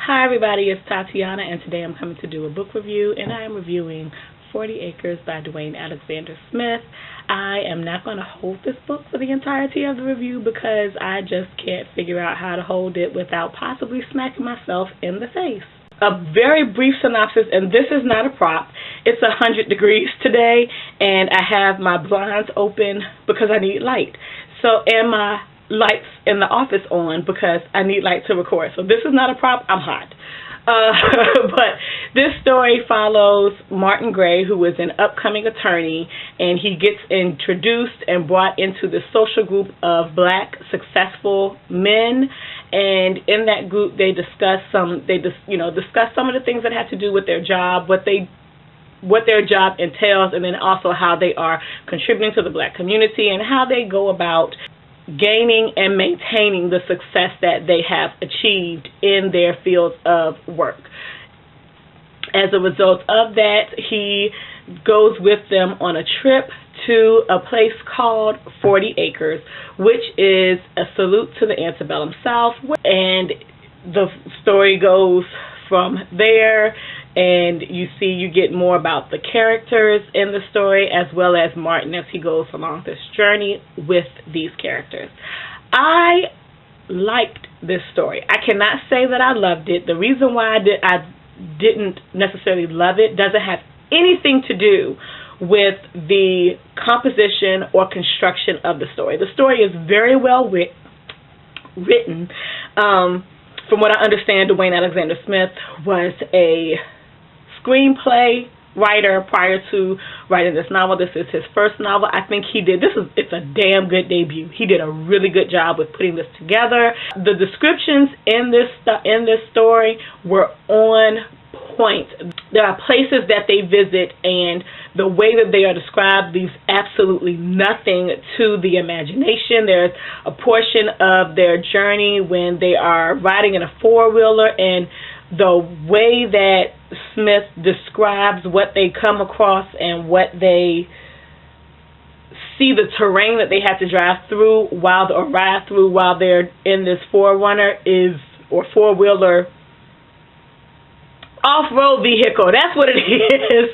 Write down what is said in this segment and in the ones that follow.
Hi everybody, it's Tatiana, and today I'm coming to do a book review, and I am reviewing 40 Acres by Dwayne Alexander Smith. I am not going to hold this book for the entirety of the review because I just can't figure out how to hold it without possibly smacking myself in the face. A very brief synopsis, and this is not a prop. It's 100 degrees today, and I have my blinds open because I need light. And my lights in the office on because I need light to record. So this is not a prop. I'm hot. But this story follows Martin Gray, who is an upcoming attorney, and he gets introduced and brought into the social group of black successful men. And in that group, they discuss some of the things that have to do with their job, what their job entails, and then also how they are contributing to the black community and how they go about gaining and maintaining the success that they have achieved in their fields of work. As a result of that, he goes with them on a trip to a place called 40 Acres, which is a salute to the antebellum South. And the story goes from there, and you get more about the characters in the story as well as Martin as he goes along this journey with these characters. I liked this story. I cannot say that I loved it. The reason why I didn't necessarily love it doesn't have anything to do with the composition or construction of the story. The story is very well written. From what I understand, Dwayne Alexander Smith was a screenplay writer prior to writing this novel. This is his first novel. I think it's a damn good debut. He did a really good job with putting this together. The descriptions in this story were on point. There are places that they visit, and the way that they are described leaves absolutely nothing to the imagination. There's a portion of their journey when they are riding in a four-wheeler, and the way that Smith describes what they come across and what they see, the terrain that they have to drive through or ride through while they're in this four-wheeler off-road vehicle. That's what it is.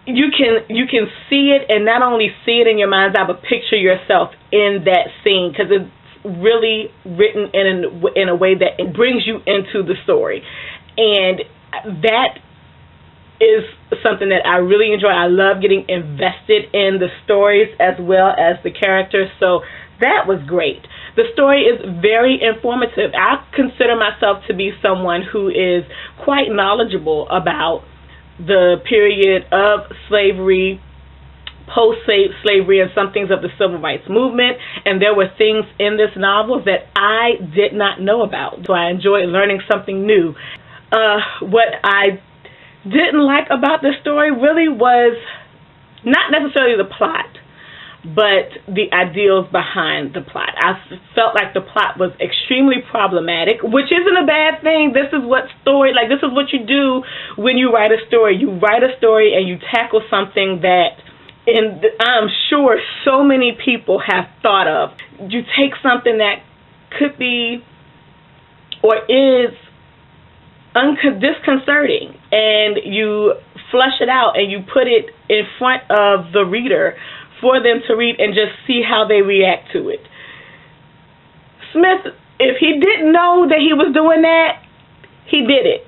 You can see it, and not only see it in your mind's eye, but picture yourself in that scene, because it's really written in a way that it brings you into the story. And that is something that I really enjoy. I love getting invested in the stories as well as the characters, so that was great. The story is very informative. I consider myself to be someone who is quite knowledgeable about the period of slavery, post-slavery, and some things of the civil rights movement, and there were things in this novel that I did not know about, so I enjoyed learning something new. What I didn't like about this story really was not necessarily the plot, but the ideals behind the plot. I felt like the plot was extremely problematic, which isn't a bad thing. This is what you do when you write a story. You write a story and you tackle something that I'm sure so many people have thought of. You take something that could be or is disconcerting, and you flush it out and you put it in front of the reader for them to read and just see how they react to it. Smith, if he didn't know that he was doing that, he did it.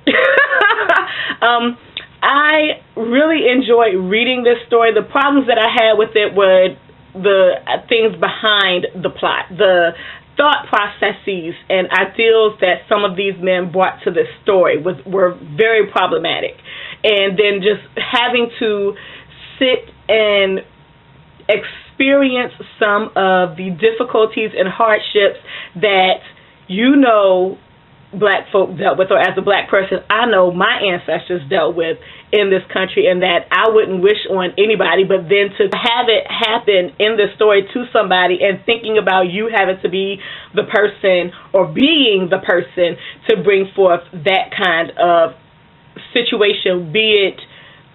I really enjoyed reading this story. The problems that I had with it were the things behind the plot, the thought processes and ideals that some of these men brought to this story were very problematic. And then just having to sit and experience some of the difficulties and hardships that black folk dealt with, or as a black person, I know my ancestors dealt with in this country, and that I wouldn't wish on anybody, but then to have it happen in the story to somebody and thinking about you having to be the person or being the person to bring forth that kind of situation, be it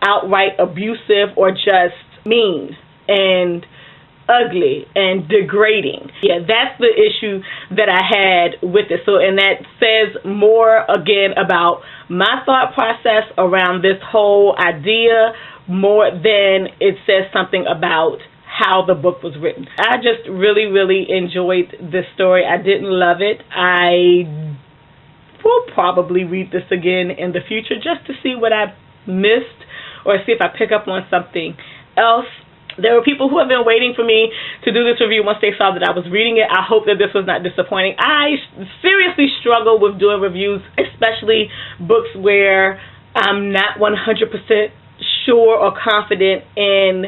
outright abusive or just mean. And ugly and degrading. Yeah, that's the issue that I had with it. So, and that says more again about my thought process around this whole idea more than it says something about how the book was written. I just really, really enjoyed this story. I didn't love it. I will probably read this again in the future just to see what I missed or see if I pick up on something else. There were people who have been waiting for me to do this review once they saw that I was reading it. I hope that this was not disappointing. I seriously struggle with doing reviews, especially books where I'm not 100% sure or confident in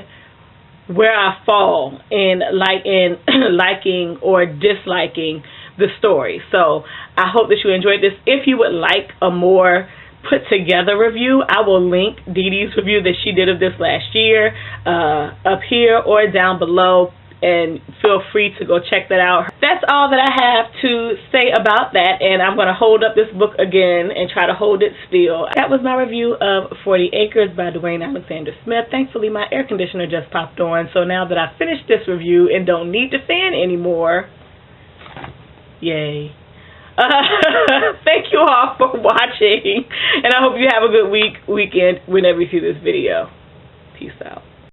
where I fall in liking or disliking the story. So I hope that you enjoyed this. If you would like a more put together review, I will link Dee Dee's review that she did of this last year up here or down below, and feel free to go check that out. That's all that I have to say about that, and I'm going to hold up this book again and try to hold it still. That was my review of 40 Acres by Dwayne Alexander Smith. Thankfully, my air conditioner just popped on, so now that I've finished this review and don't need the fan anymore, yay. Thank you all for watching, and I hope you have a good weekend whenever you see this video. Peace out.